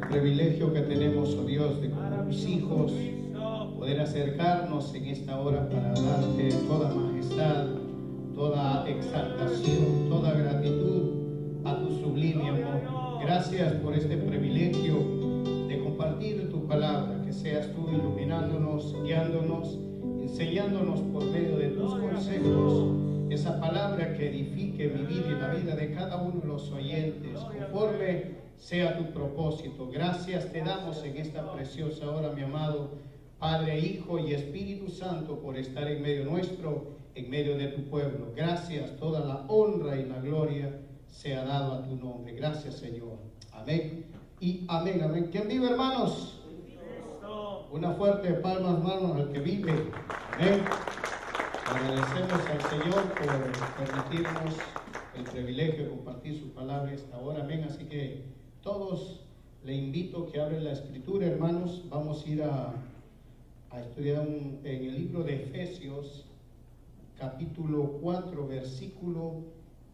privilegio que tenemos, oh Dios, de como tus hijos poder acercarnos en esta hora para darte toda majestad, toda exaltación, toda gratitud a tu sublime amor. Gracias por este privilegio de compartir tu palabra, que seas tú iluminándonos, guiándonos, enseñándonos por medio de tus consejos, esa palabra que edifique mi vida y la vida de cada uno de los oyentes, conforme sea tu propósito. Gracias te damos en esta preciosa hora, mi amado Padre, Hijo y Espíritu Santo, por estar en medio nuestro, en medio de tu pueblo. Gracias, toda la honra y la gloria sea dado a tu nombre. Gracias, Señor. Amén y amén, amén. ¿Quién vive, hermanos? Una fuerte palma, hermanos, al que vive. Amén. Agradecemos al Señor por permitirnos el privilegio de compartir su palabra esta hora. Amén. Así que todos le invito que abren la escritura, hermanos. Vamos a ir a estudiar en el libro de Efesios, capítulo 4, versículo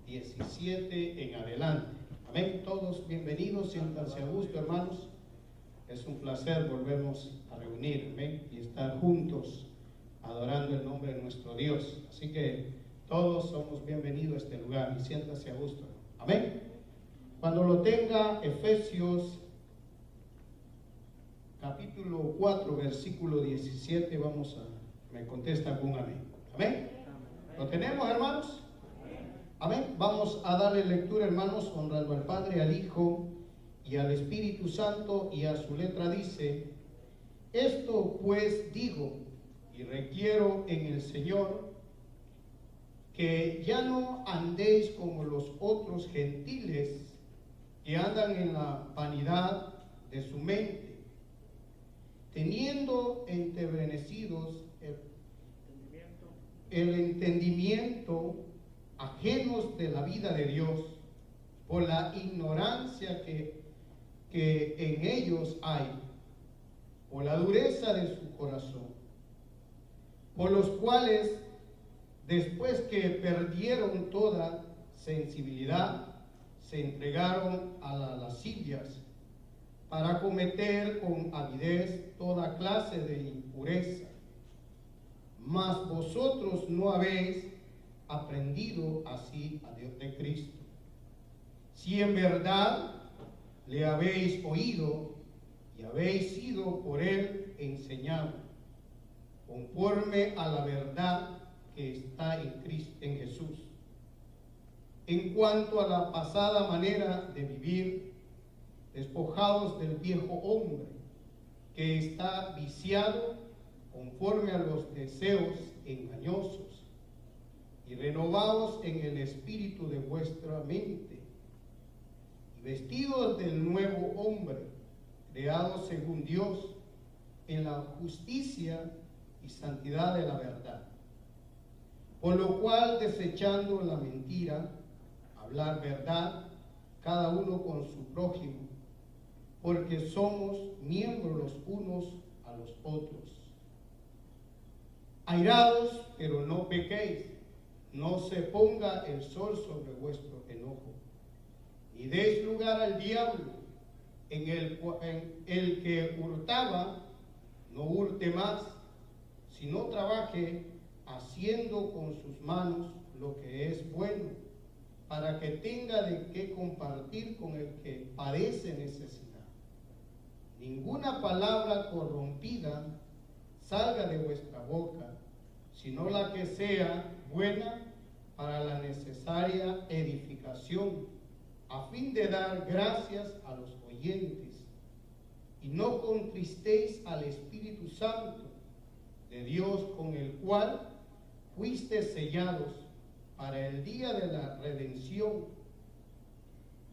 17 en adelante. Amén. Todos bienvenidos, siéntanse a gusto, hermanos. Es un placer volvernos a reunir, amén, y estar juntos adorando el nombre de nuestro Dios. Así que todos somos bienvenidos a este lugar y siéntase a gusto. Amén. Cuando lo tenga, Efesios capítulo 4, versículo 17, me contesta con amén. Amén. ¿Lo tenemos, hermanos? Amén. Vamos a darle lectura, hermanos, honrando al Padre, al Hijo y al Espíritu Santo, y a su letra dice: esto pues digo y requiero en el Señor, que ya no andéis como los otros gentiles que andan en la vanidad de su mente, teniendo enternecidos el entendimiento, ajenos de la vida de Dios, por la ignorancia que en ellos hay, por la dureza de su corazón, por los cuales, después que perdieron toda sensibilidad, se entregaron a las lascivias, para cometer con avidez toda clase de impureza. Mas vosotros no habéis aprendido así a Dios de Cristo, si en verdad le habéis oído y habéis sido por él enseñado, conforme a la verdad que está en Cristo, en Jesús, en cuanto a la pasada manera de vivir, despojados del viejo hombre, que está viciado conforme a los deseos engañosos, y renovados en el espíritu de vuestra mente, y vestidos del nuevo hombre, creado según Dios, en la justicia y santidad de la verdad. Por lo cual, desechando la mentira, hablar verdad, cada uno con su prójimo, porque somos miembros los unos a los otros. Airados, pero no pequéis, no se ponga el sol sobre vuestro enojo, ni deis lugar al diablo. En el que hurtaba, no hurte más, sino trabaje haciendo con sus manos lo que es bueno, para que tenga de qué compartir con el que padece necesidad. Ninguna palabra corrompida salga de vuestra boca, sino la que sea buena para la necesaria edificación, a fin de dar gracias a los oyentes. Y no contristéis al Espíritu Santo de Dios, con el cual fuisteis sellados para el día de la redención.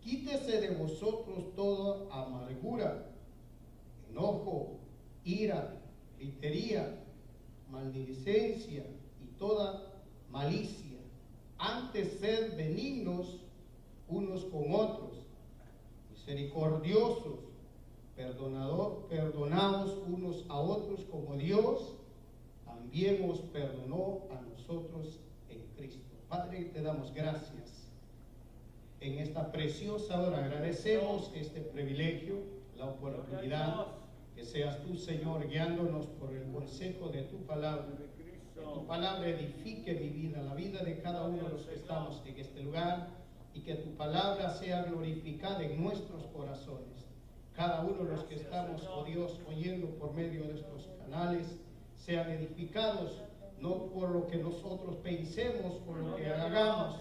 Quítese de vosotros toda ira, gritería, maldicencia y toda malicia. Antes sed benignos unos con otros, misericordiosos, perdonaos unos a otros como Dios también os perdonó a nosotros en Cristo. Padre, te damos gracias en esta preciosa hora. Agradecemos este privilegio, la oportunidad, que seas tú, Señor, guiándonos por el consejo de tu palabra. Que tu palabra edifique mi vida, la vida de cada uno de los que estamos en este lugar, y que tu palabra sea glorificada en nuestros corazones. Cada uno de los que estamos, oh Dios, oyendo por medio de estos canales, sean edificados, no por lo que nosotros pensemos, por lo que hagamos,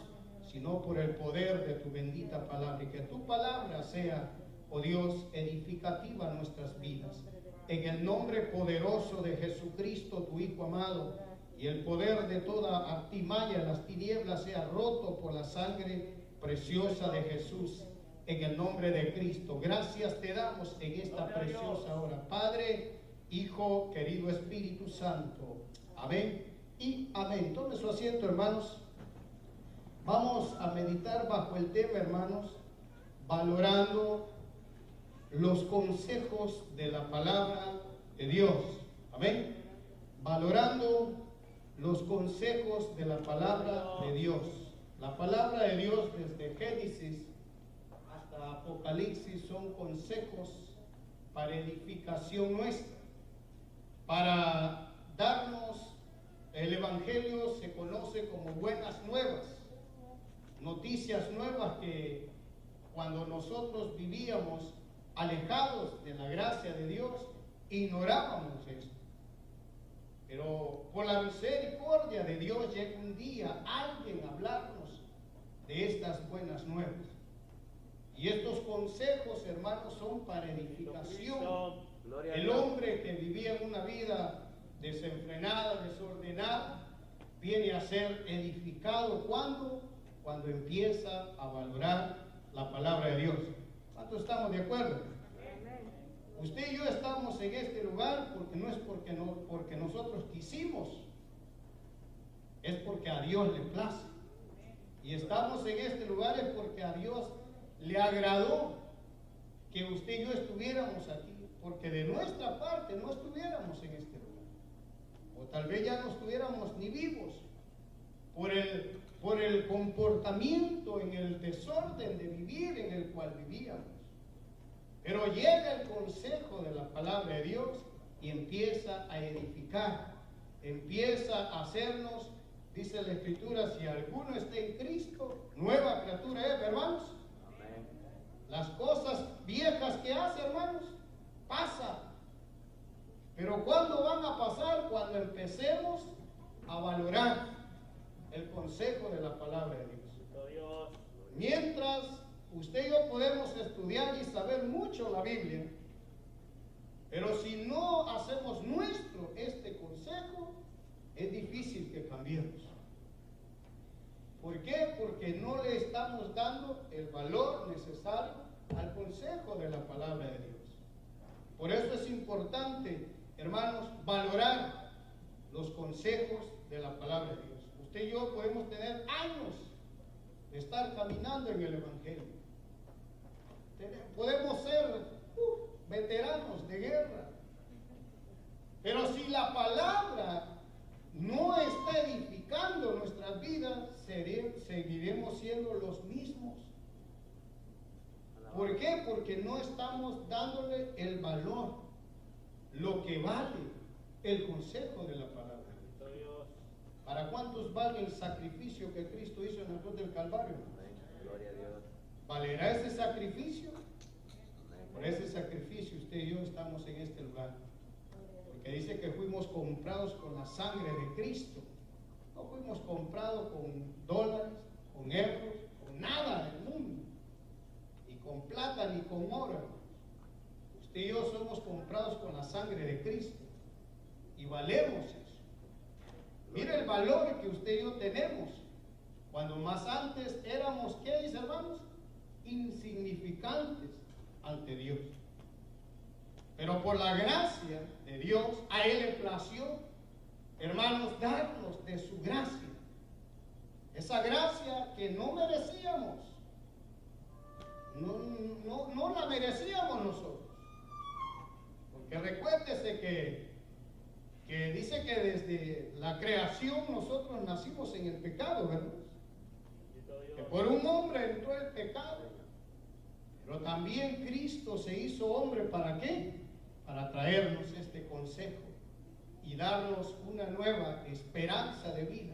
sino por el poder de tu bendita palabra. Y que tu palabra sea, oh Dios, edificativa en nuestras vidas. En el nombre poderoso de Jesucristo, tu Hijo amado, y el poder de toda artimaña en las tinieblas sea roto por la sangre preciosa de Jesús. En el nombre de Cristo, gracias te damos en esta preciosa hora, Padre, Hijo, querido Espíritu Santo. Amén y amén. Tome su asiento, hermanos. Vamos a meditar bajo el tema, hermanos, valorando los consejos de la palabra de Dios. Amén. Valorando los consejos de la palabra de Dios. La palabra de Dios desde Génesis hasta Apocalipsis son consejos para edificación nuestra, para darnos. El Evangelio se conoce como buenas nuevas, noticias nuevas que cuando nosotros vivíamos alejados de la gracia de Dios, ignorábamos esto. Pero por la misericordia de Dios llega un día alguien a hablarnos de estas buenas nuevas. Y estos consejos, hermanos, son para edificación. El hombre que vivía en una vida desenfrenada, desordenada, viene a ser edificado. ¿Cuándo? Cuando empieza a valorar la palabra de Dios. ¿Cuántos estamos de acuerdo? Usted y yo estamos en este lugar porque no es porque nosotros quisimos, es porque a Dios le place. Y estamos en este lugar es porque a Dios le agradó que usted y yo estuviéramos aquí, porque de nuestra parte no estuviéramos en este lugar, o tal vez ya no estuviéramos ni vivos por el comportamiento, en el desorden de vivir en el cual vivíamos. Pero llega el consejo de la palabra de Dios y empieza a edificar, empieza a hacernos, dice la Escritura, si alguno está en Cristo, nueva criatura es, hermanos. Amén. Las cosas viejas que hace, hermanos, pasa. Pero ¿cuándo van a pasar? Cuando empecemos a valorar el consejo de la palabra de Dios. Mientras usted y yo podemos estudiar y saber mucho la Biblia, pero si no hacemos nuestro este consejo, es difícil que cambiemos. ¿Por qué? Porque no le estamos dando el valor necesario al consejo de la palabra de Dios. Por eso es importante, hermanos, valorar los consejos de la palabra de Dios. Usted y yo podemos tener años de estar caminando en el Evangelio. Podemos ser veteranos de guerra, pero si la palabra no está edificando nuestras vidas, seguiremos siendo los mismos. ¿Por qué? Porque no estamos dándole el valor, lo que vale el consejo de la palabra. ¿Para cuántos vale el sacrificio que Cristo hizo en la cruz del Calvario? Gloria a Dios. ¿Valerá ese sacrificio? Por ese sacrificio usted y yo estamos en este lugar. Porque dice que fuimos comprados con la sangre de Cristo. No fuimos comprados con dólares, con euros, con nada del mundo. Ni con plata, ni con oro. Usted y yo somos comprados con la sangre de Cristo. Y valemos eso. Mira el valor que usted y yo tenemos. Cuando más antes éramos, ¿qué dice, hermanos? Insignificantes ante Dios. Pero por la gracia de Dios, a Él le plació, hermanos, darnos de su gracia. Esa gracia que no merecíamos. No la merecíamos nosotros. Porque recuérdese que dice que desde la creación nosotros nacimos en el pecado, ¿verdad? Que por un hombre entró el pecado. Pero también Cristo se hizo hombre, ¿para qué? Para traernos este consejo y darnos una nueva esperanza de vida.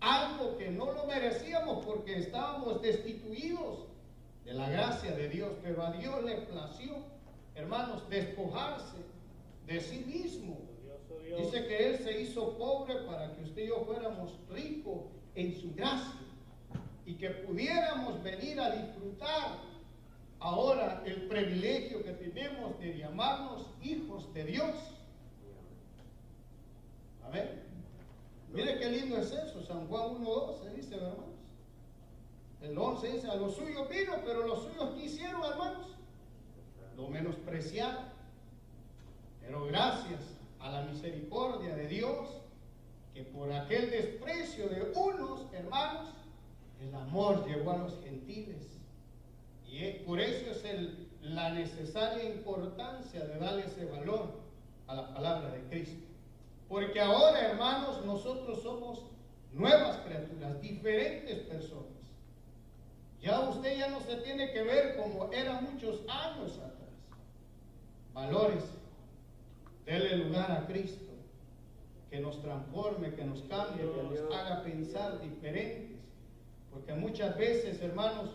Algo que no lo merecíamos porque estábamos destituidos de la gracia de Dios, pero a Dios le plació, hermanos, despojarse de sí mismo. Dice que Él se hizo pobre para que usted y yo fuéramos ricos en su gracia y que pudiéramos venir a disfrutar ahora el privilegio que tenemos de llamarnos hijos de Dios. Amén. Mire qué lindo es eso. San Juan 1:12 dice, hermanos. El 11 dice, a los suyos vino, pero los suyos ¿qué hicieron, hermanos? Lo menospreciaron. Pero gracias a la misericordia de Dios, que por aquel desprecio de unos, hermanos, el amor llegó a los gentiles. Y por eso es la necesaria importancia de darle ese valor a la palabra de Cristo. Porque ahora, hermanos, nosotros somos nuevas criaturas, diferentes personas. Ya usted ya no se tiene que ver como era muchos años atrás. Valores, dele lugar a Cristo, que nos transforme, que nos cambie, que nos haga pensar diferentes. Porque muchas veces, hermanos,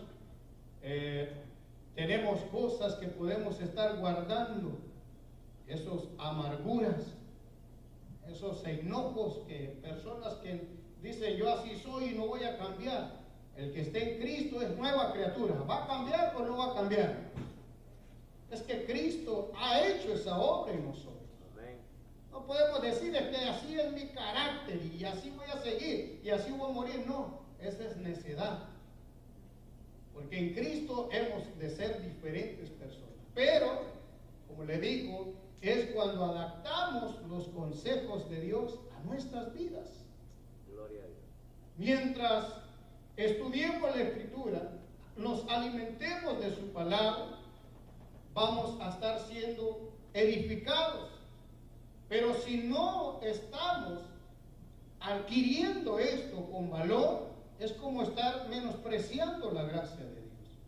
tenemos cosas que podemos estar guardando, esas amarguras, esos enojos, que personas que dicen yo así soy y no voy a cambiar. El que esté en Cristo es nueva criatura. ¿Va a cambiar o no va a cambiar? Es que Cristo ha hecho esa obra en nosotros. Amén. No podemos decir que así es mi carácter y así voy a seguir y así voy a morir. No, esa es necedad. Porque en Cristo hemos de ser diferentes personas. Pero, como le digo, es cuando adaptamos los consejos de Dios a nuestras vidas. Gloria a Dios. Mientras estudiemos la Escritura, nos alimentemos de su palabra, vamos a estar siendo edificados. Pero si no estamos adquiriendo esto con valor, es como estar menospreciando la gracia de Dios.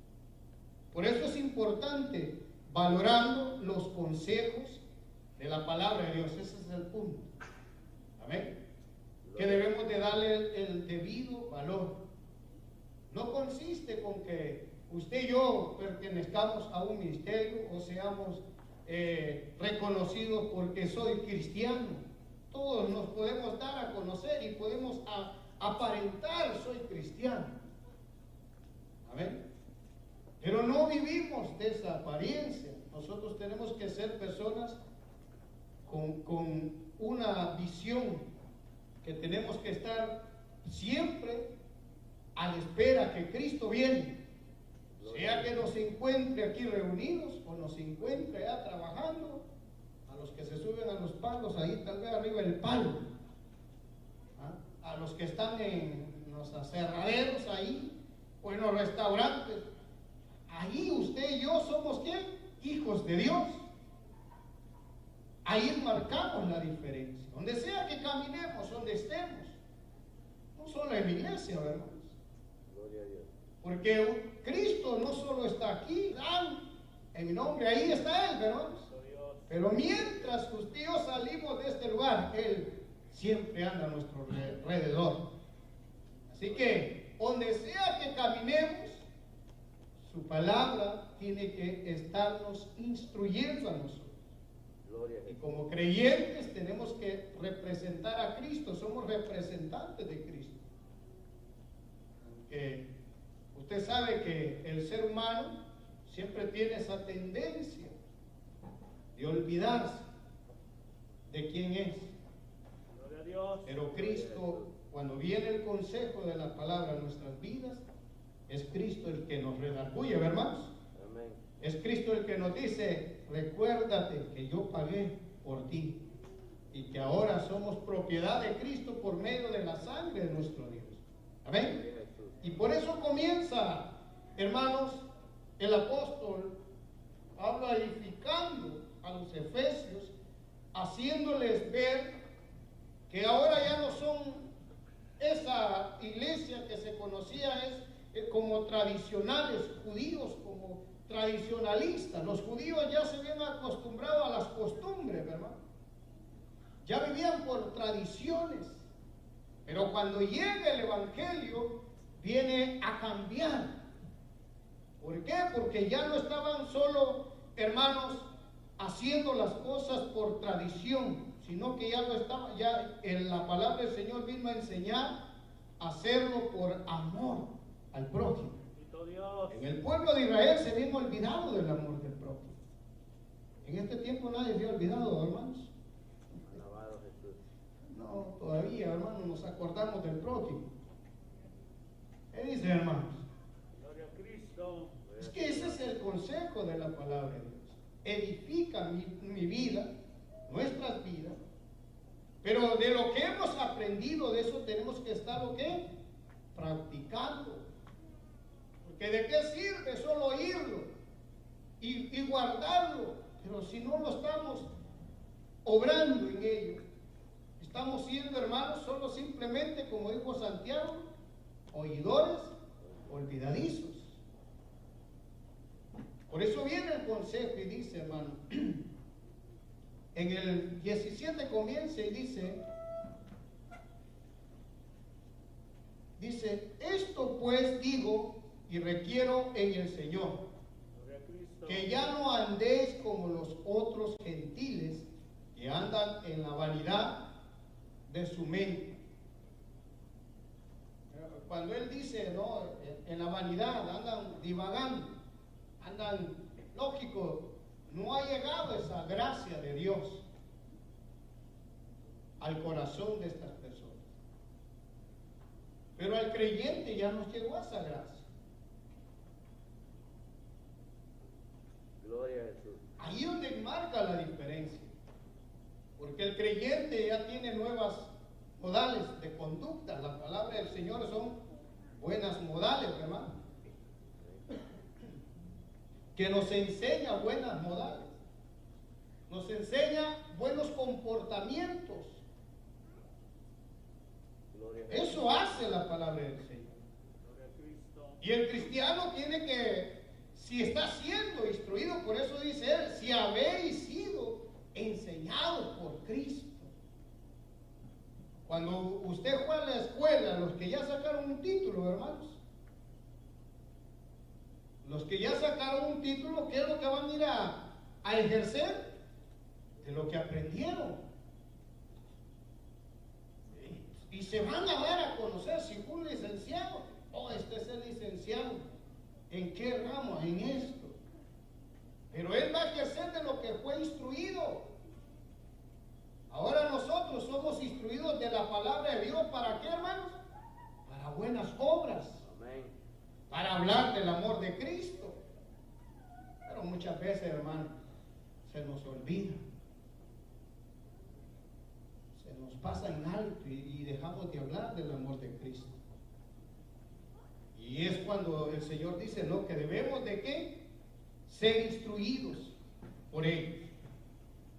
Por eso es importante valorando los consejos de la palabra de Dios. Ese es el punto. Amén. Que debemos de darle el debido valor. No consiste con que usted y yo pertenezcamos a un ministerio o seamos reconocidos porque soy cristiano. Todos nos podemos dar a conocer y podemos aparentar soy cristiano. Amén. Pero no vivimos de esa apariencia. Nosotros tenemos que ser personas con una visión, que tenemos que estar siempre a la espera que Cristo viene. Sea que nos encuentre aquí reunidos o nos encuentre ya trabajando, a los que se suben a los palos, ahí tal vez arriba el palo, a los que están en los aserraderos ahí, o en los restaurantes, ahí usted y yo somos ¿quién? Hijos de Dios. Ahí marcamos la diferencia. Donde sea que caminemos, donde estemos, no solo en la iglesia, ¿verdad? Gloria a Dios. Porque Cristo no solo está aquí, en mi nombre, ahí está Él, ¿verdad? Pero mientras usted y yo salimos de este lugar, Él siempre anda a nuestro alrededor. Así que, donde sea que caminemos, su palabra tiene que estarnos instruyendo a nosotros. Y como creyentes tenemos que representar a Cristo, somos representantes de Cristo. Usted sabe que el ser humano siempre tiene esa tendencia de olvidarse de quién es. Pero Cristo, cuando viene el consejo de la palabra en nuestras vidas, es Cristo el que nos redarguye, hermanos. Amén. Es Cristo el que nos dice, recuérdate que yo pagué por ti y que ahora somos propiedad de Cristo por medio de la sangre de nuestro Dios. Amén. Y por eso comienza, hermanos, el apóstol habla edificando a los efesios, haciéndoles ver que ahora ya no son esa iglesia que se conocía como tradicionales, judíos como tradicionalistas. Los judíos ya se habían acostumbrado a las costumbres, ¿verdad? Ya vivían por tradiciones. Pero cuando llega el Evangelio, viene a cambiar. ¿Por qué? Porque ya no estaban solo, hermanos, haciendo las cosas por tradición, sino que ya lo estaban, ya en la palabra del Señor vino a enseñar a hacerlo por amor al prójimo. En el pueblo de Israel se habían olvidado del amor del prójimo. En este tiempo nadie se ha olvidado, hermanos. Alabado Jesús. No, todavía, hermanos, nos acordamos del prójimo. ¿Qué dice, hermanos? Gloria a Cristo. Es que ese es el consejo de la palabra de Dios. Edifica mi vida, nuestras vidas, pero de lo que hemos aprendido de eso tenemos que estar, ¿o qué? Practicando. Porque de qué sirve solo oírlo y guardarlo, pero si no lo estamos obrando en ello, estamos siendo, hermanos, solo simplemente, como dijo Santiago, oidores olvidadizos. Por eso viene el consejo y dice, hermano, en el 17 comienza y dice, esto pues digo y requiero en el Señor, que ya no andéis como los otros gentiles que andan en la vanidad de su mente. Cuando él dice, no, en la vanidad andan divagando, andan, lógico, no ha llegado esa gracia de Dios al corazón de estas personas. Pero al creyente ya nos llegó esa gracia. Gloria a Jesús. Ahí es donde marca la diferencia. Porque el creyente ya tiene nuevas modales de conducta. La palabra del Señor son buenas modales, hermano. Que nos enseña buenas modales. Nos enseña buenos comportamientos. Eso hace la palabra del Señor. Y el cristiano tiene que, si está siendo instruido, por eso dice él, si habéis sido enseñados por Cristo. Cuando usted fue a la escuela, los que ya sacaron un título, hermanos, los que ya sacaron un título, ¿qué es lo que van a ir a ejercer? De lo que aprendieron. Y se van a dar a conocer si fue un licenciado, este es el licenciado. ¿En qué ramo? En esto. Pero él va a ejercer de lo que fue instruido. Ahora nosotros somos instruidos de la palabra de Dios. ¿Para qué, hermanos? Para buenas obras. Amén. Para hablar del amor de Cristo. Pero muchas veces, hermano, se nos olvida. Se nos pasa en alto y dejamos de hablar del amor de Cristo. Y es cuando el Señor dice, ¿no? Que debemos de ¿qué? Ser instruidos por ellos.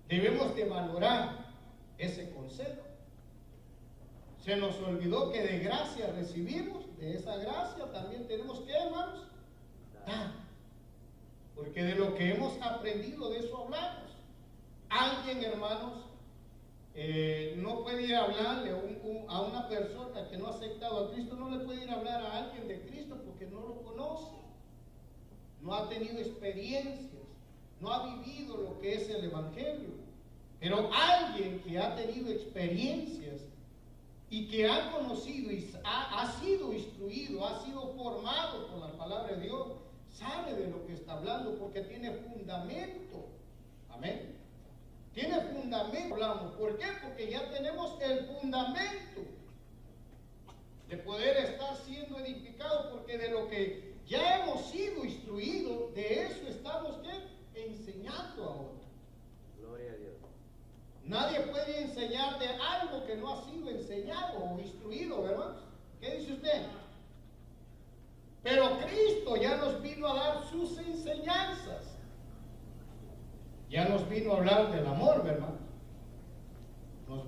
Debemos de valorar ese consejo. Se nos olvidó que de gracia recibimos, de esa gracia también tenemos que, hermanos, dar. Porque de lo que hemos aprendido, de eso hablamos. Alguien, hermanos, no puede ir a hablarle a una persona que no ha aceptado a Cristo, no le puede ir a hablar a alguien de Cristo porque no lo conoce, no ha tenido experiencias, no ha vivido lo que es el Evangelio. Pero alguien que ha tenido experiencias y que ha conocido y ha sido instruido, ha sido formado por la palabra de Dios, sabe de lo que está hablando porque tiene fundamento. Amén. Tiene fundamento, hablamos. ¿Por qué? Porque ya tenemos el fundamento de poder estar siendo edificado, porque de lo que Ya hemos sido instruidos, de eso estamos ¿qué? Enseñando ahora. Gloria a Dios. Nadie puede enseñar de algo que no ha sido enseñado o instruido, ¿verdad? ¿Qué dice usted? Pero Cristo ya nos vino a dar sus enseñanzas. Ya nos vino a hablar del amor, ¿verdad? Nos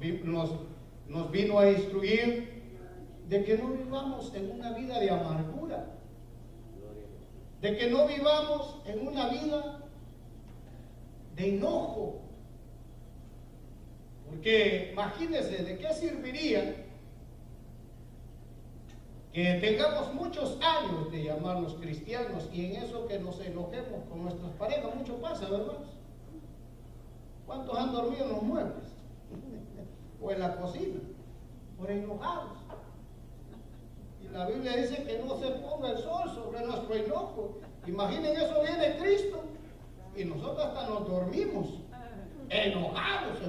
vino a instruir de que no vivamos en una vida de amargura, de que no vivamos en una vida de enojo. Porque imagínense, ¿de qué serviría que tengamos muchos años de llamarnos cristianos y en eso que nos enojemos con nuestras parejas? Mucho pasa, ¿verdad? ¿Cuántos han dormido en los muebles? O en la cocina, por enojados. Y la Biblia dice que no se ponga el sol sobre nuestro enojo. Imaginen, eso viene Cristo y nosotros hasta nos dormimos enojados.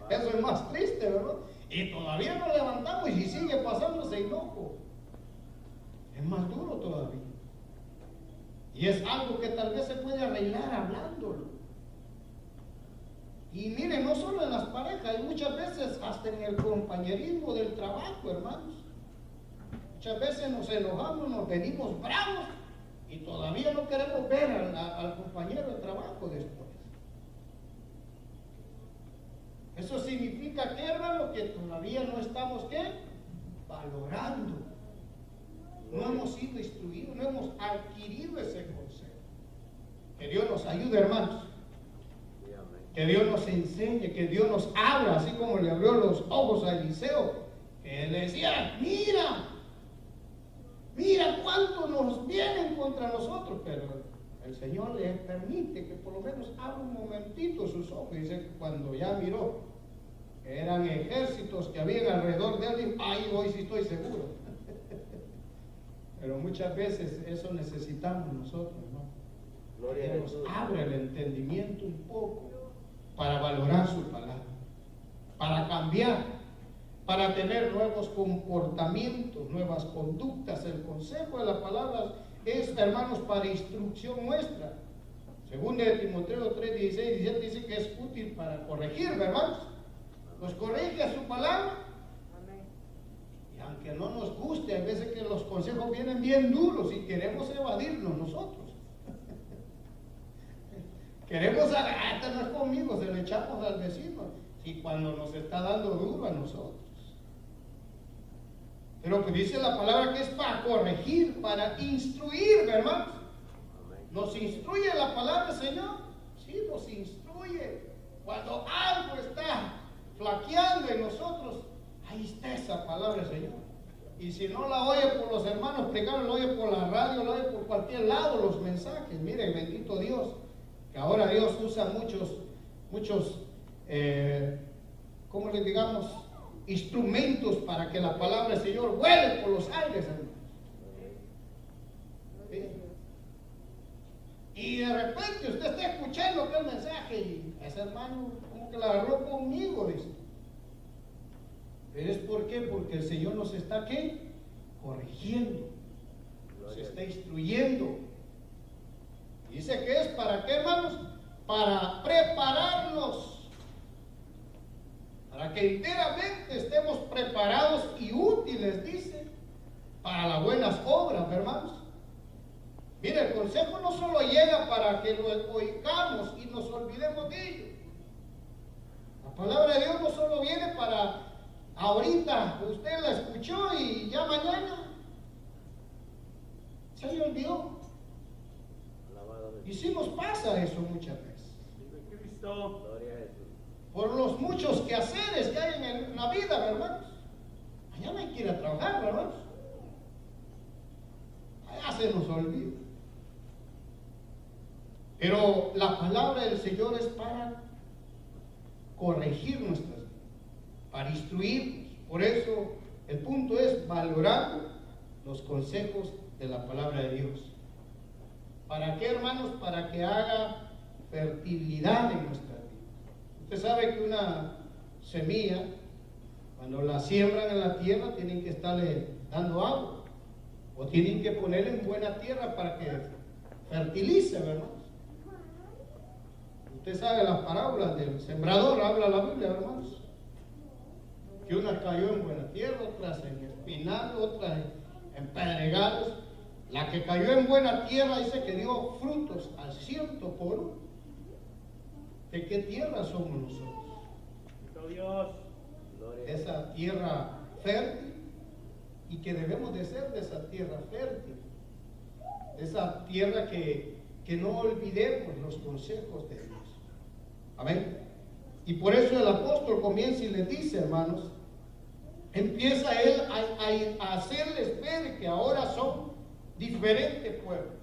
Eso es más triste, ¿verdad? Y todavía nos levantamos y sigue pasando ese enojo. Es más duro todavía. Y es algo que tal vez se puede arreglar hablándolo. Y miren, no solo en las parejas, hay muchas veces hasta en el compañerismo del trabajo, hermanos. Muchas veces nos enojamos, nos venimos bravos y todavía no queremos ver al compañero de trabajo después. Eso significa que, hermano, que todavía no estamos ¿qué? Valorando. No hemos sido instruidos, no hemos adquirido ese consejo. Que Dios nos ayude, hermanos. Que Dios nos enseñe, que Dios nos abra, así como le abrió los ojos a Eliseo, que le decía, mira cuánto nos vienen contra nosotros, pero el Señor le permite que por lo menos abra un momentito sus ojos. Y dice que cuando ya miró que eran ejércitos que habían alrededor de él, dijo, ay, hoy sí estoy seguro. Pero muchas veces eso necesitamos nosotros, ¿no? Gloria a Que nos Jesús. abra el entendimiento un poco para valorar su palabra, para cambiar, para tener nuevos comportamientos, nuevas conductas. El consejo de la palabra es, hermanos, para instrucción nuestra. Según de Timoteo 3, 16, 17 dice que es útil para corregir, hermanos. Nos corrige a su palabra. Y aunque no nos guste, a veces que los consejos vienen bien duros y queremos evadirnos nosotros. Queremos, esta no es conmigo, se le echamos al vecino. Y cuando nos está dando duro a nosotros. Pero pues dice la palabra que es para corregir, para instruir, hermanos. ¿Nos instruye la palabra, Señor? Sí, nos instruye. Cuando algo está flaqueando en nosotros, ahí está esa palabra, Señor. Y si no la oye por los hermanos predicados, la oye por la radio, la oye por cualquier lado los mensajes. Miren, bendito Dios, que ahora Dios usa muchos, ¿cómo le digamos? Instrumentos para que la palabra del Señor vuele por los aires, hermanos. ¿Sí? Y de repente usted está escuchando aquel mensaje y ese hermano como que la agarró conmigo, dice. Pero es ¿por qué? Porque el Señor nos está ¿qué? Corrigiendo, nos está instruyendo. Dice que es para qué, hermanos, para prepararnos, para que enteramente estemos preparados y útiles, dice, para las buenas obras, hermanos. Mire, el consejo no solo llega para que lo oigamos y nos olvidemos de ello. La palabra de Dios no solo viene para ahorita, usted la escuchó y ya mañana se le olvidó. Y sí nos pasa eso muchas veces. Cristo. Gloria a Jesús. Por los muchos quehaceres que hay en la vida, hermanos. Mañana hay que ir a trabajar, hermanos. Allá se nos olvida. Pero la palabra del Señor es para corregir nuestras vidas, para instruirnos. Por eso el punto es valorar los consejos de la palabra de Dios. ¿Para qué, hermanos? Para que haga fertilidad en nuestra vida. Usted sabe que una semilla, cuando la siembran en la tierra, tienen que estarle dando agua. O tienen que ponerle en buena tierra para que fertilice, ¿verdad? Usted sabe las parábolas del sembrador, habla la Biblia, hermanos. Que una cayó en buena tierra, otras en espinal, otras en pedregales. La que cayó en buena tierra dice que dio frutos al 100%. ¿De qué tierra somos nosotros? Dios. Esa tierra fértil, y que debemos de ser de esa tierra fértil, esa tierra que no olvidemos los consejos de Dios. Amén. Y por eso el apóstol comienza y les dice, hermanos, empieza él a hacerles ver que ahora son diferentes pueblos,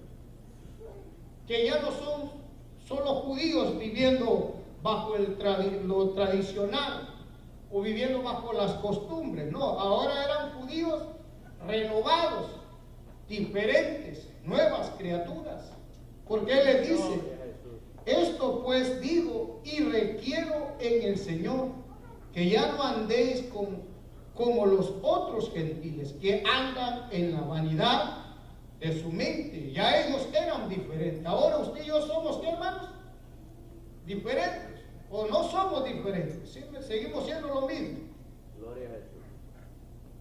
que ya no son solo judíos viviendo bajo lo tradicional o viviendo bajo las costumbres. No, ahora eran judíos renovados, diferentes, nuevas criaturas. Porque él les dice: esto pues digo y requiero en el Señor, que ya no andéis como los otros gentiles, que andan en la vanidad de su mente. Ya ellos eran diferentes. Ahora usted y yo somos, ¿qué, hermanos? Diferentes. O no somos diferentes, ¿sí? Seguimos siendo lo mismo. Gloria a Jesús.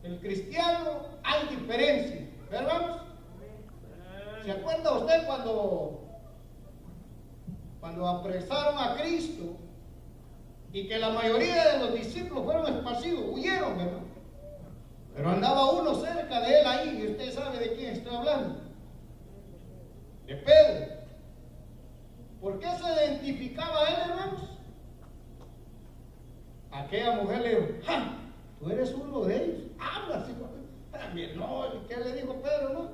El cristiano hay diferencia, ¿verdad? ¿Se acuerda usted cuando apresaron a Cristo y que la mayoría de los discípulos fueron esparcidos, huyeron, ¿verdad? Pero andaba uno cerca de él ahí, y usted sabe de quién estoy hablando. De Pedro. ¿Por qué se identificaba a él, hermanos? Aquella mujer le dijo: ¡ja! Tú eres uno de ellos. Habla así. No, ¿qué le dijo Pedro?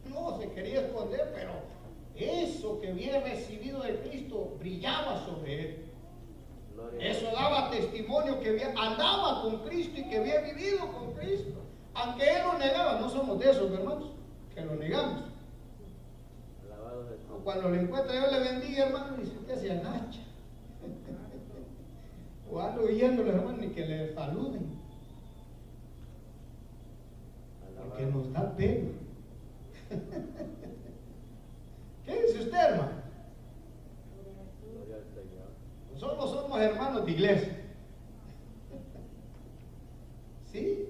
No, se quería esconder, pero eso que había recibido de Cristo brillaba sobre él. Eso daba testimonio que andaba con Cristo y que había vivido con Cristo. Aunque él lo negaba, no somos de esos, hermanos, que lo negamos. Cuando le encuentra, yo le bendiga, hermano, y dice: usted se agacha. O ando oyéndole, hermano, y que le saluden. Porque nos da pena. ¿Qué dice usted, hermano? Nosotros somos hermanos de iglesia. ¿Sí?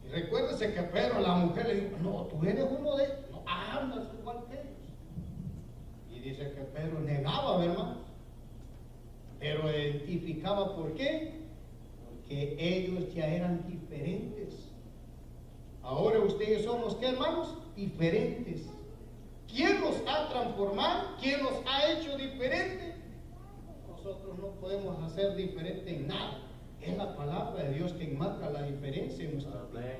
Y recuérdese que Pedro, la mujer, le dijo: no, tú eres uno de ellos. No, andas igual que ellos. Y dice que Pedro negaba, hermano. Pero identificaba. ¿Por qué? Porque ellos ya eran diferentes. Ahora ustedes somos, ¿qué, hermanos? Diferentes. ¿Quién nos ha transformado? ¿Quién nos ha hecho diferentes? Nosotros no podemos hacer diferente en nada. Es la palabra de Dios que marca la diferencia en nuestra vida.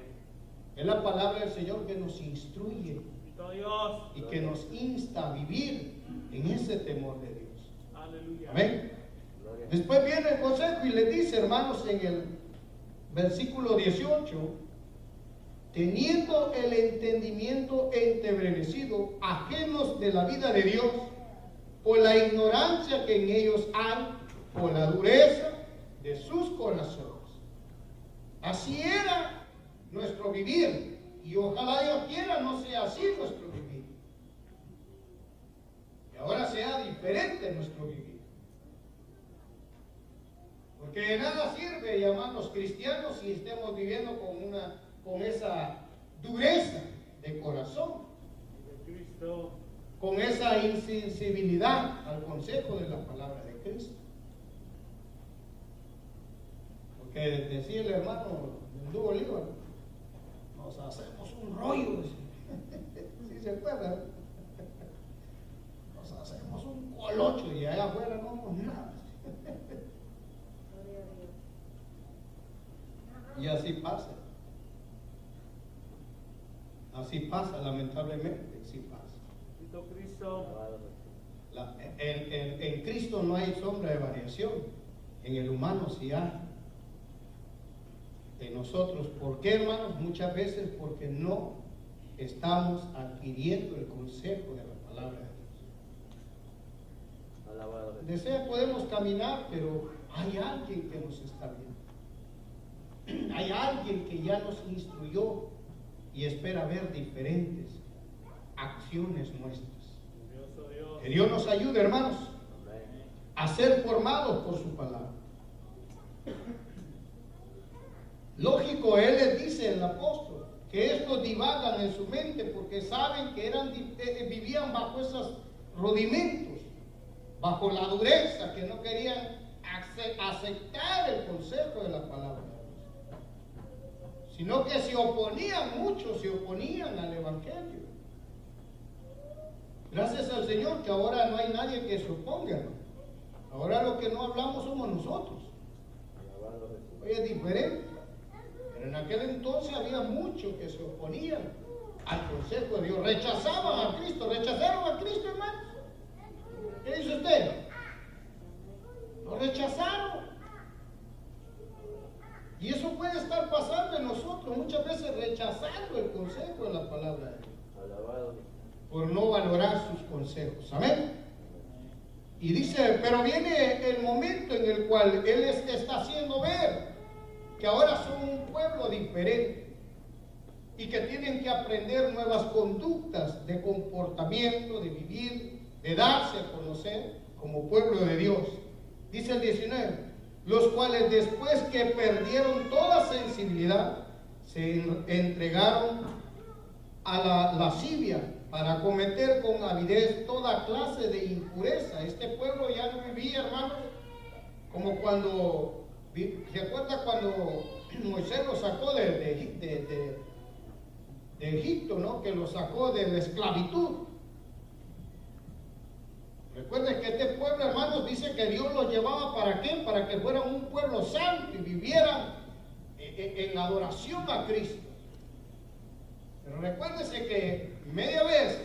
Es la palabra del Señor que nos instruye y que nos insta a vivir en ese temor de Dios. Aleluya. Amén. Después viene el consejo y le dice, hermanos, en el versículo 18: teniendo el entendimiento entenebrecido, ajenos de la vida de Dios, por la ignorancia que en ellos hay, por la dureza de sus corazones. Así era nuestro vivir, y ojalá Dios quiera no sea así nuestro vivir. Que ahora sea diferente nuestro vivir. Porque de nada sirve llamarnos cristianos si estemos viviendo con esa dureza de corazón, con esa insensibilidad al consejo de la palabra de Cristo. Porque decía el hermano del Bolívar: nos hacemos un rollo. ¿Sí se acuerdan? Nos hacemos un colocho y allá afuera no somos nada. Y así pasa. Así pasa, lamentablemente, así pasa. En Cristo no hay sombra de variación. En el humano sí hay. En nosotros, ¿por qué, hermanos? Muchas veces porque no estamos adquiriendo el consejo de la palabra de Dios. Desea podemos caminar, pero hay alguien que nos está viendo. Hay alguien que ya nos instruyó y espera ver diferentes acciones nuestras. Que Dios nos ayude, hermanos, a ser formados por su palabra. Lógico, él les dice, el apóstol, que estos divagan en su mente porque saben que vivían bajo esos rudimentos, bajo la dureza, que no querían aceptar el consejo de la palabra de Dios, sino que se oponían, muchos se oponían al evangelio. Gracias al Señor que ahora no hay nadie que se oponga. Ahora lo que no hablamos somos nosotros. Hoy es diferente. Pero en aquel entonces había muchos que se oponían al consejo de Dios. Rechazaban a Cristo. ¿Rechazaron a Cristo, hermanos? ¿Qué dice usted? Lo rechazaron. Y eso puede estar pasando en nosotros, muchas veces rechazando el consejo de la palabra de Dios, por no valorar sus consejos. Amén. Y dice, pero viene el momento en el cual Él está haciendo ver que ahora son un pueblo diferente y que tienen que aprender nuevas conductas de comportamiento, de vivir, de darse a conocer como pueblo de Dios. Dice el 19, los cuales después que perdieron toda sensibilidad, se entregaron a la lascivia para cometer con avidez toda clase de impureza. Este pueblo ya no vivía, hermanos, como cuando, ¿se acuerda cuando Moisés lo sacó de Egipto, ¿no? Que lo sacó de la esclavitud. Recuerden que este pueblo, hermanos, dice que Dios los llevaba ¿para qué? Para que fueran un pueblo santo y vivieran en adoración a Cristo. Pero recuérdense que media vez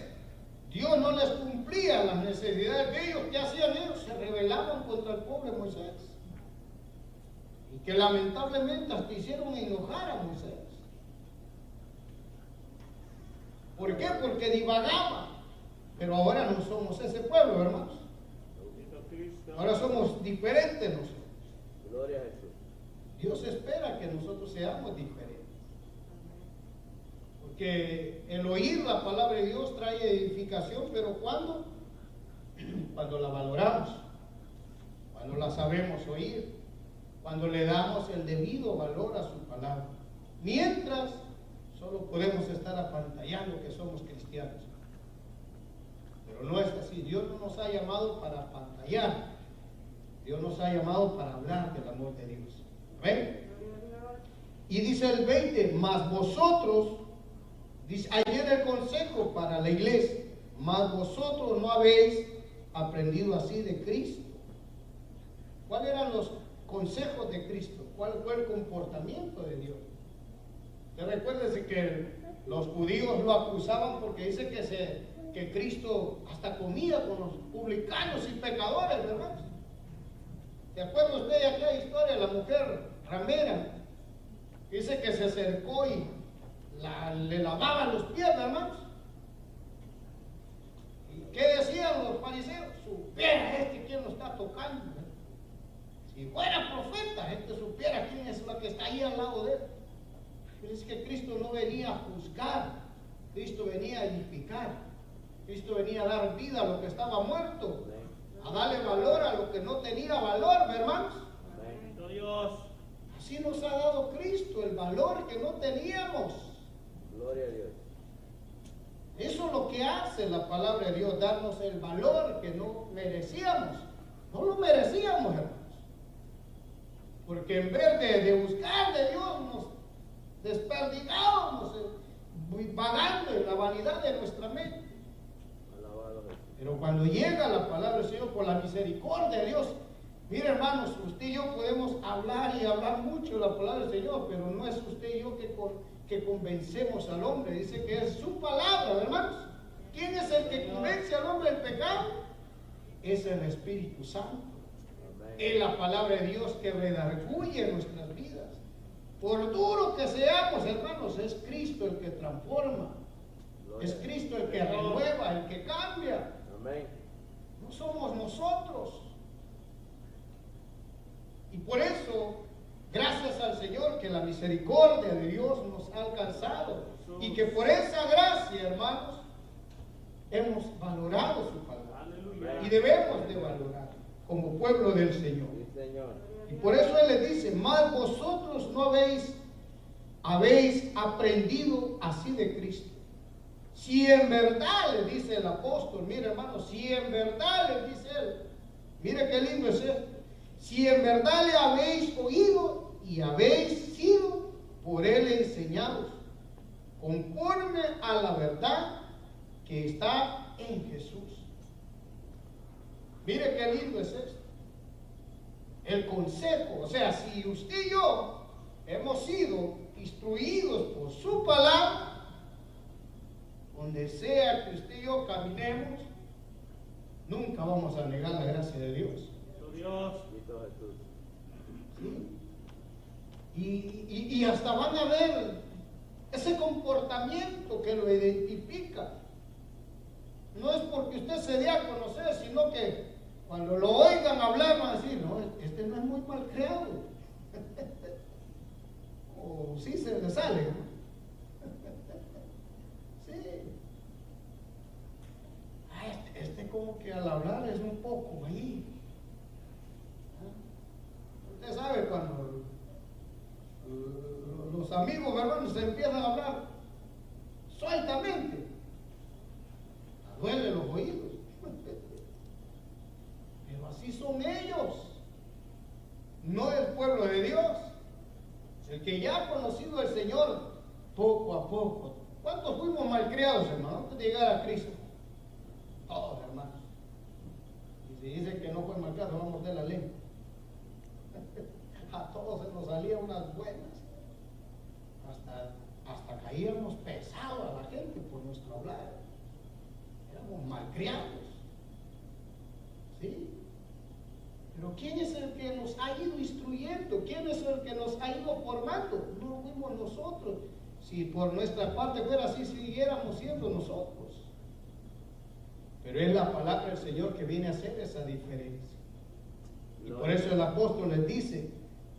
Dios no les cumplía las necesidades de ellos. ¿Qué hacían ellos? Se rebelaban contra el pobre Moisés. Y que lamentablemente hasta hicieron enojar a Moisés. ¿Por qué? Porque divagaba. Pero ahora no somos ese pueblo, hermanos. Ahora somos diferentes nosotros. Gloria a Jesús. Dios espera que nosotros seamos diferentes. Porque el oír la palabra de Dios trae edificación, pero ¿cuándo? Cuando la valoramos, cuando la sabemos oír, cuando le damos el debido valor a su palabra. Mientras, solo podemos estar apantallando que somos cristianos. Pero no es así. Dios no nos ha llamado para pantallar. Dios nos ha llamado para hablar del amor de Dios. ¿Ven? Y dice el 20, mas vosotros, dice, ahí viene el consejo para la iglesia, mas vosotros no habéis aprendido así de Cristo. ¿Cuáles eran los consejos de Cristo? ¿Cuál fue el comportamiento de Dios? Recuérdense que los judíos lo acusaban porque dice que Cristo hasta comía con los publicanos y pecadores, ¿verdad? ¿Se acuerda usted de aquella historia? La mujer ramera, dice que se acercó y le lavaba los pies, hermanos. ¿Y qué decían los fariseos? Supiera quién lo está tocando, ¿verdad? Si fuera profeta, supiera quién es la que está ahí al lado de él. Pero es que Cristo no venía a juzgar, Cristo venía a edificar. Cristo venía a dar vida a lo que estaba muerto, a darle valor a lo que no tenía valor, hermanos. Dios. Así nos ha dado Cristo el valor que no teníamos. Gloria a Dios. Eso es lo que hace la palabra de Dios, darnos el valor que no merecíamos. No lo merecíamos, hermanos. Porque en vez de buscar de Dios, nos desperdigábamos vagando en la vanidad de nuestra mente. Pero cuando llega la palabra del Señor por la misericordia de Dios, mire, hermanos, usted y yo podemos hablar y hablar mucho de la palabra del Señor, pero no es usted y yo que convencemos al hombre. Dice que es su palabra, hermanos. ¿Quién es el que convence al hombre del pecado? Es el Espíritu Santo. Es la palabra de Dios que redarguye nuestras vidas. Por duro que seamos, hermanos, es Cristo el que transforma. Es Cristo el que renueva, el que cambia. Amén. No somos nosotros. Y por eso, gracias al Señor, que la misericordia de Dios nos ha alcanzado. Y que por esa gracia, hermanos, hemos valorado su palabra. Y debemos de valorar como pueblo del Señor. Sí, Señor. Y por eso Él les dice, más vosotros no habéis aprendido así de Cristo. Si en verdad, le dice el apóstol, mire hermano, si en verdad, le dice él, mire qué lindo es esto, si en verdad le habéis oído y habéis sido por Él enseñados, conforme a la verdad que está en Jesús. Mire qué lindo es esto. El consejo, o sea, si usted y yo hemos sido instruidos por su palabra, donde sea que usted y yo caminemos, nunca vamos a negar la gracia de Dios. Dios. Cristo Jesús. ¿Sí? Y hasta van a ver ese comportamiento que lo identifica. No es porque usted se dé a conocer, sino que cuando lo oigan hablar van a decir, no, este no es muy mal creado. O sí se le sale, ¿no? Sí. Este como que al hablar es un poco ahí. Usted sabe cuando los amigos, hermanos, se empiezan a hablar sueltamente, duele los oídos. Pero así son ellos, no el pueblo de Dios. El que ya ha conocido al Señor poco a poco. ¿Cuántos fuimos malcriados, hermano, antes de llegar a Cristo? Todos, hermanos. Y si dice que no fue malcriado, vamos a morder la lengua. A todos se nos salían unas buenas. Hasta caíamos pesados a la gente por nuestro hablar. Éramos malcriados. ¿Sí? Pero ¿quién es el que nos ha ido instruyendo? ¿Quién es el que nos ha ido formando? No fuimos nosotros. Si por nuestra parte fuera así, siguiéramos siendo nosotros. Pero es la palabra del Señor que viene a hacer esa diferencia. Y por eso el apóstol les dice,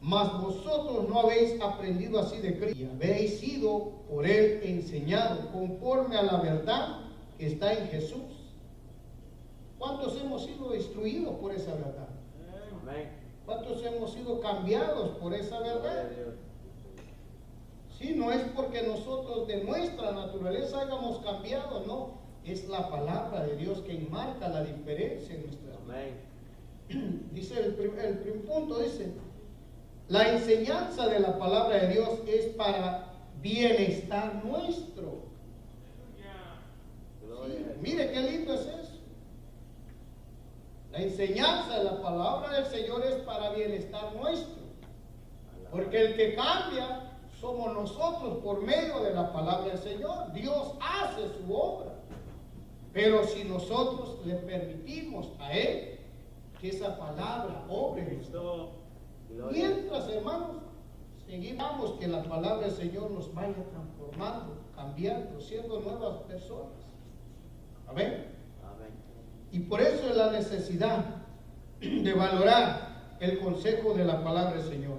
mas vosotros no habéis aprendido así de Cristo, y habéis sido por Él enseñado conforme a la verdad que está en Jesús. ¿Cuántos hemos sido instruidos por esa verdad? Amén. ¿Cuántos hemos sido cambiados por esa verdad? Sí, no es porque nosotros de nuestra naturaleza hayamos cambiado, no. Es la palabra de Dios que marca la diferencia en nuestras vidas. Dice el primer punto, dice, la enseñanza de la palabra de Dios es para bienestar nuestro. Sí, mire qué lindo es eso. La enseñanza de la palabra del Señor es para bienestar nuestro. Porque el que cambia somos nosotros por medio de la palabra del Señor. Dios hace su obra. Pero si nosotros le permitimos a Él que esa palabra obre en nosotros. Mientras, hermanos, seguimos que la palabra del Señor nos vaya transformando, cambiando, siendo nuevas personas. Amén. Y por eso es la necesidad de valorar el consejo de la palabra del Señor.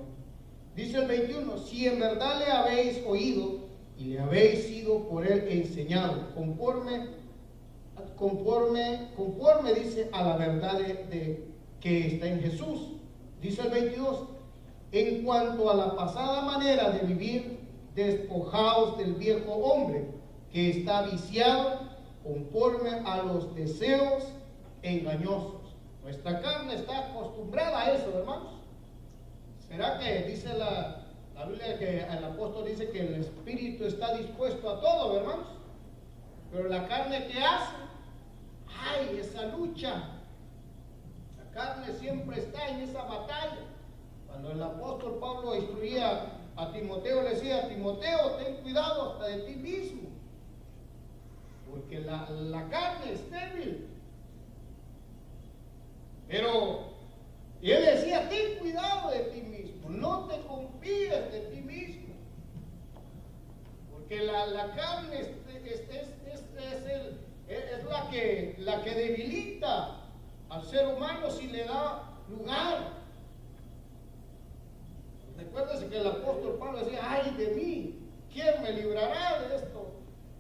Dice el 21, si en verdad le habéis oído y le habéis sido por Él enseñado, conforme dice a la verdad que está en Jesús. Dice el 22, en cuanto a la pasada manera de vivir, despojaos del viejo hombre que está viciado conforme a los deseos engañosos. Nuestra carne está acostumbrada a eso, hermanos. ¿Será que dice la Biblia que el apóstol dice que el espíritu está dispuesto a todo, hermanos? Pero la carne, ¿qué hace? ¡Ay, esa lucha! La carne siempre está en esa batalla. Cuando el apóstol Pablo instruía a Timoteo, le decía, Timoteo, ten cuidado hasta de ti mismo, porque la carne es débil. Pero y él decía, ten cuidado de ti mismo, no te confíes de ti mismo, porque la carne es la que debilita al ser humano si le da lugar. Recuérdese que el apóstol Pablo decía, ay de mí, ¿quién me librará de esto?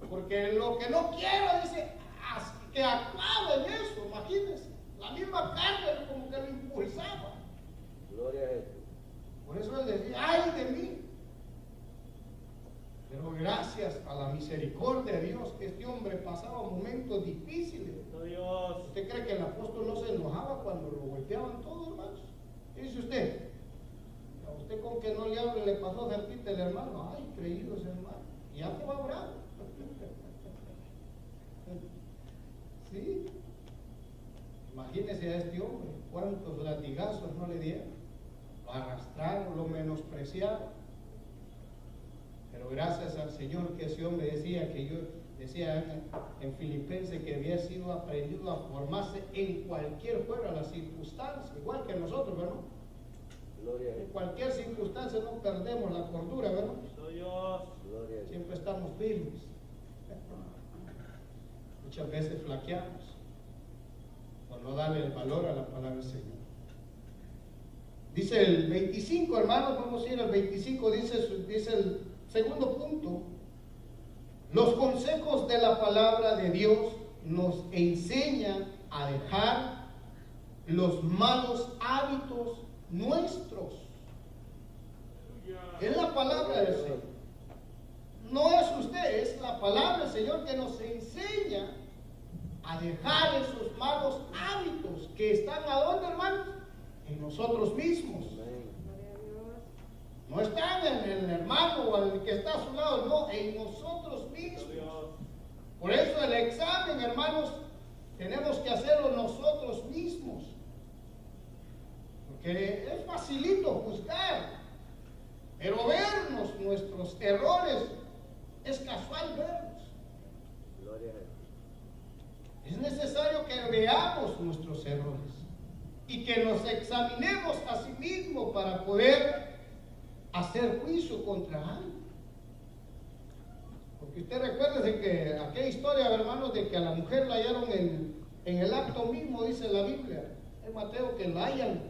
Porque lo que no quiero, dice, que acabe en eso, imagínense. La misma carne como que lo impulsaba. Gloria a Jesús. Por eso él decía, ay de mí. Pero gracias a la misericordia de Dios, que este hombre pasaba momentos difíciles. Dios. ¿Usted cree que el apóstol no se enojaba cuando lo golpeaban todos, hermanos? ¿Qué dice usted? A usted con que no le hable le pasó cerquita el hermano. Ay, creídos hermano. Y ya se va bravo. ¿Sí? Imagínese a este hombre, cuántos latigazos no le dieron. Lo arrastraron, lo menospreciaron. Pero gracias al Señor que ese hombre decía en Filipenses que había sido aprendido a formarse en cualquier fuera la circunstancia, igual que nosotros, ¿verdad? En cualquier circunstancia no perdemos la cordura, ¿verdad? Siempre estamos firmes. Muchas veces flaqueamos por no darle el valor a la palabra del Señor. Dice el 25, hermanos, vamos a ir al 25, dice el segundo punto. Los consejos de la palabra de Dios nos enseñan a dejar los malos hábitos nuestros. Es la palabra del Señor. No es usted, es la palabra del Señor que nos enseña a dejar esos malos hábitos que están ¿a dónde, hermanos? En nosotros mismos. No están en el hermano o el que está a su lado, no, en nosotros mismos. Por eso el examen, hermanos, tenemos que hacerlo nosotros mismos. Porque es facilito juzgar, pero vernos nuestros errores es casual vernos. Es necesario que veamos nuestros errores y que nos examinemos a sí mismos para poder hacer juicio contra alguien. Porque usted recuerde que aquella historia, hermanos, de que a la mujer la hallaron en el acto mismo, dice la Biblia, en Mateo, que la hallan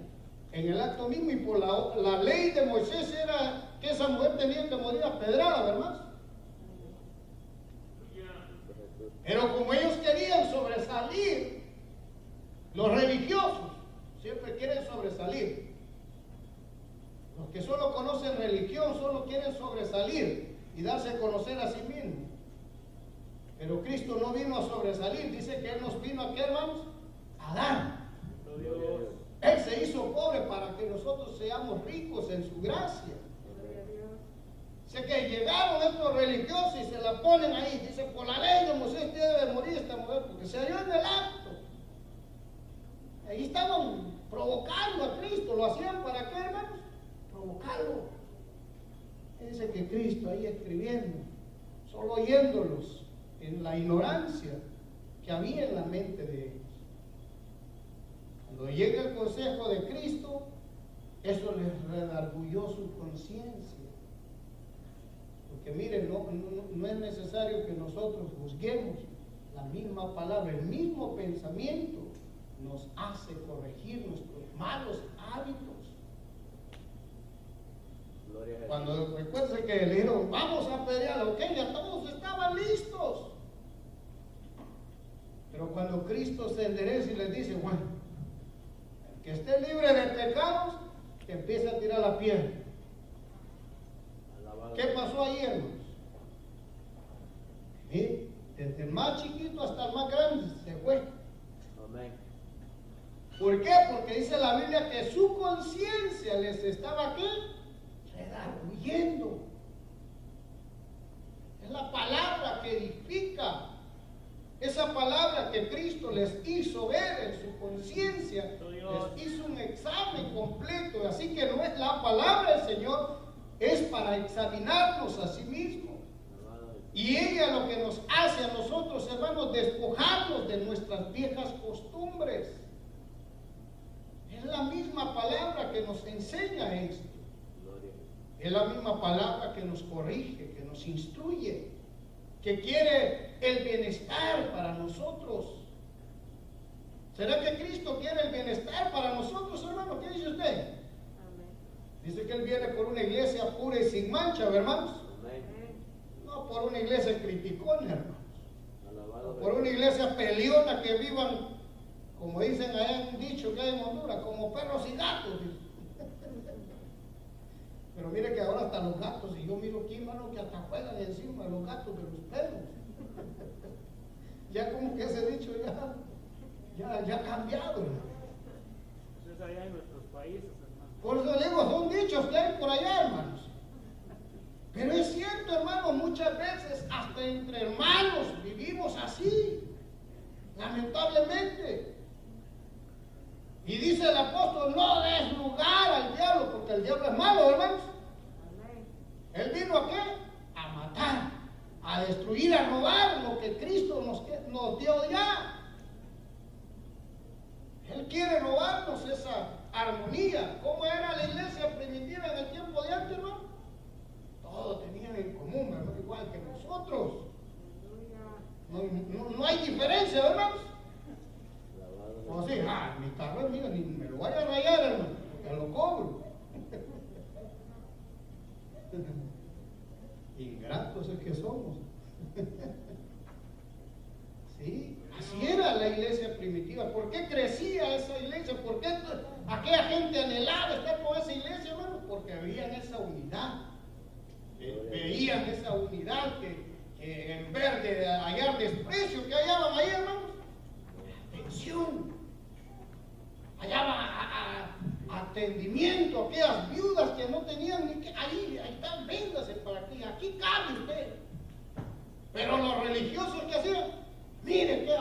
en el acto mismo, y por la ley de Moisés era que esa mujer tenía que morir apedrada, ¿verdad? Pero como ellos querían sobresalir, los religiosos siempre quieren sobresalir. Los que solo conocen religión solo quieren sobresalir y darse a conocer a sí mismos. Pero Cristo no vino a sobresalir, dice que Él nos vino a ¿qué, hermanos? A dar. Él se hizo pobre para que nosotros seamos ricos en su gracia. Sé que llegaron estos religiosos y se la ponen ahí. Dice, por la ley de Moisés debe morir esta mujer porque se halló en el acto. Ahí estaban provocando a Cristo. ¿Lo hacían para qué, hermanos? Provocarlo. Dice que Cristo ahí escribiendo, solo oyéndolos en la ignorancia que había en la mente de ellos. Cuando llega el consejo de Cristo, eso les redarguyó su conciencia. Porque miren, no es necesario que nosotros juzguemos. La misma palabra, el mismo pensamiento nos hace corregir nuestros malos hábitos. Cuando recuerden que le dijeron, vamos a apedrearla, ok, ya todos estaban listos. Pero cuando Cristo se endereza y les dice, bueno, el que esté libre de pecados, que empiece a tirar la piedra. ¿Qué pasó ahí, hermanos? ¿Sí? Desde el más chiquito hasta el más grande se fue. Amén. ¿Por qué? Porque dice la Biblia que su conciencia les estaba aquí redarguyendo. Es la palabra que edifica. Esa palabra que Cristo les hizo ver en su conciencia, les hizo un examen completo. Así que no es la palabra del Señor, es para examinarnos a sí mismos. Y ella lo que nos hace a nosotros, hermanos, despojarnos de nuestras viejas costumbres. Es la misma palabra que nos enseña esto. Es la misma palabra que nos corrige, que nos instruye, que quiere el bienestar para nosotros. ¿Será que Cristo quiere el bienestar para nosotros, hermano? ¿Qué dice usted? Amén. Dice que Él viene por una iglesia pura y sin mancha, hermanos. Amén. no por una iglesia criticona, hermanos, Alabado por una iglesia peleona que vivan, como dicen allá en un dicho que hay en Honduras, como perros y gatos. Pero mire que ahora hasta los gatos, y yo miro aquí, hermano, que hasta juegan encima de los gatos de los perros. Ya como que ese dicho ya ha cambiado, hermano. Eso es allá en nuestros países, hermano. Por eso le digo, son dichos que hay por allá, hermanos. Pero es cierto, hermanos, muchas veces hasta entre hermanos vivimos así, lamentablemente. Y dice el apóstol, no des lugar al diablo, porque el diablo es malo, hermanos. Él vino a qué? A matar, a destruir, a robar lo que Cristo nos dio ya. Él quiere robarnos esa armonía. ¿Cómo era la iglesia primitiva en el tiempo de antes, hermano? Todos tenían en común, hermano, igual que nosotros. No hay diferencia, hermanos. O así, mi carro es mío, ni me lo vaya a rayar, hermano, porque lo cobro. Ingratos es que somos. Sí, así era la iglesia primitiva. ¿Por qué crecía esa iglesia? ¿Por qué aquella gente anhelaba estar con esa iglesia, hermano? Porque veían esa unidad. Veían esa unidad que en vez de hallar desprecio, que hallaban ahí, hermanos, atención. Hallaban atendimiento a aquellas viudas que no tenían ni que. Ahí están, véngase para aquí cabe usted. Pero los religiosos que hacían, miren qué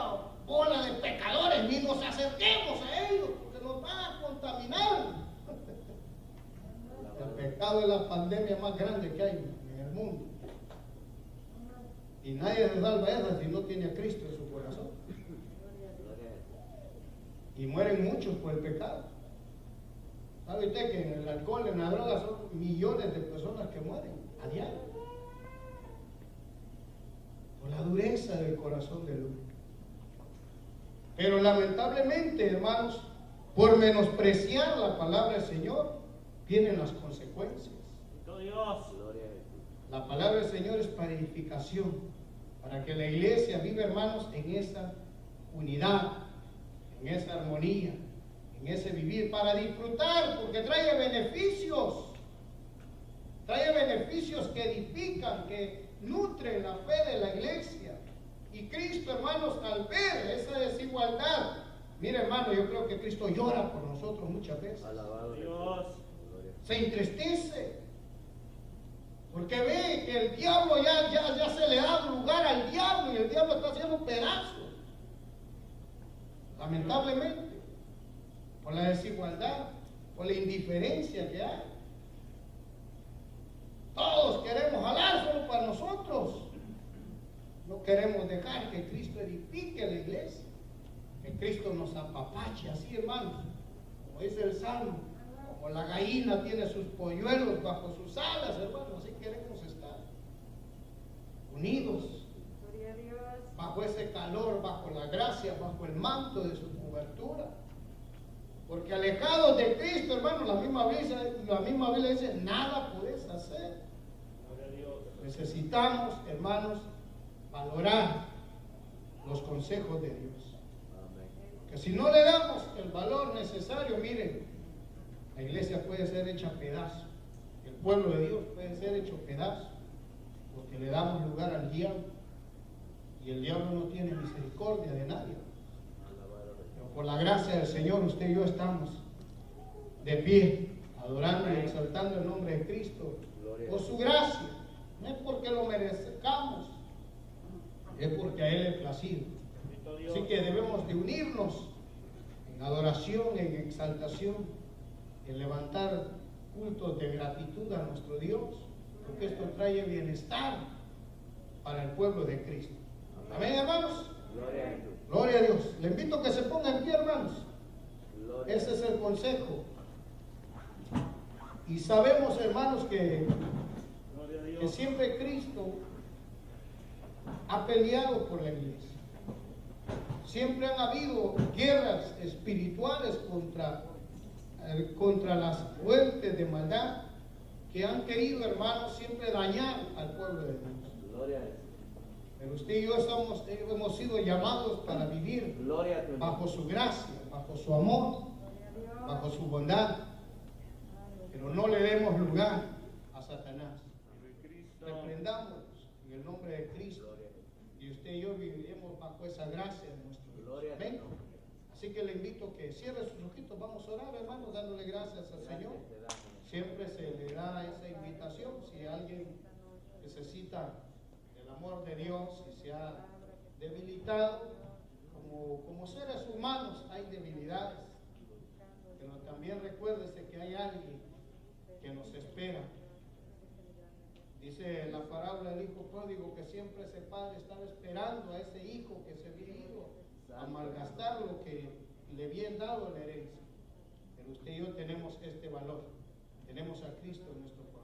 bola de pecadores, ni nos acerquemos a ellos, porque nos van a contaminar. El pecado es la pandemia más grande que hay en el mundo. Y nadie se salva de esa si no tiene a Cristo en su corazón. Y mueren muchos por el pecado. ¿Sabe usted que en el alcohol, en la droga, son millones de personas que mueren a diario? Por la dureza del corazón del hombre. Pero lamentablemente, hermanos, por menospreciar la palabra del Señor, vienen las consecuencias. Dios. La palabra del Señor es para edificación, para que la iglesia viva, hermanos, en esa unidad, en esa armonía, en ese vivir, para disfrutar, porque trae beneficios que edifican, que nutren la fe de la iglesia. Y Cristo, hermanos, al ver esa desigualdad, mire, hermano, yo creo que Cristo llora por nosotros muchas veces. Alabado Dios. Se entristece, porque ve que el diablo ya se le da lugar al diablo y el diablo está haciendo pedazos. Lamentablemente, por la desigualdad, por la indiferencia que hay. Todos queremos jalar solo para nosotros. No queremos dejar que Cristo edifique la iglesia, que Cristo nos apapache, así, hermanos, como dice el Salmo, como la gallina tiene sus polluelos bajo sus alas, hermanos, así queremos estar unidos bajo ese calor, bajo la gracia, bajo el manto de su cobertura. Porque alejados de Cristo, hermanos, la misma Biblia dice, nada podés hacer. Necesitamos, hermanos, valorar los consejos de Dios. Que si no le damos el valor necesario, miren, la iglesia puede ser hecha pedazo, el pueblo de Dios puede ser hecho pedazo, porque le damos lugar al diablo, y el diablo no tiene misericordia de nadie. Pero por la gracia del Señor, usted y yo estamos de pie, adorando y exaltando el nombre de Cristo, por su gracia. No es porque lo merezcamos, es porque a Él es placido. Así que debemos de unirnos en adoración, en exaltación, en levantar cultos de gratitud a nuestro Dios, porque esto trae bienestar para el pueblo de Cristo. Amén, hermanos. Gloria a Dios. Le invito a que se ponga en pie, hermanos. Ese es el consejo. Y sabemos, hermanos, que siempre Cristo ha peleado por la iglesia. Siempre han habido guerras espirituales contra las fuentes de maldad que han querido, hermanos, siempre dañar al pueblo de Dios. Gloria a Jesús. Pero usted y yo hemos sido llamados para vivir Gloria a tu nombre. bajo su gracia, bajo su amor, bajo su bondad. Pero no le demos lugar a Satanás. Reprendámonos en el nombre de Cristo. Gloria a Jesús. Y usted y yo viviremos bajo esa gracia de nuestro Dios. Gloria a tu Amén. nombre. Así que le invito a que cierre sus ojitos. Vamos a orar, hermanos, dándole gracias al Señor. Gracias te damos. Siempre se le da esa invitación. Si alguien necesita el amor de Dios y se ha debilitado, como seres humanos hay debilidades. Pero también recuérdese que hay alguien que nos espera. Dice la parábola del hijo pródigo que siempre ese padre estaba esperando a ese hijo que se había ido a malgastar lo que le habían dado en la herencia. Pero usted y yo tenemos este valor. Tenemos a Cristo en nuestro corazón.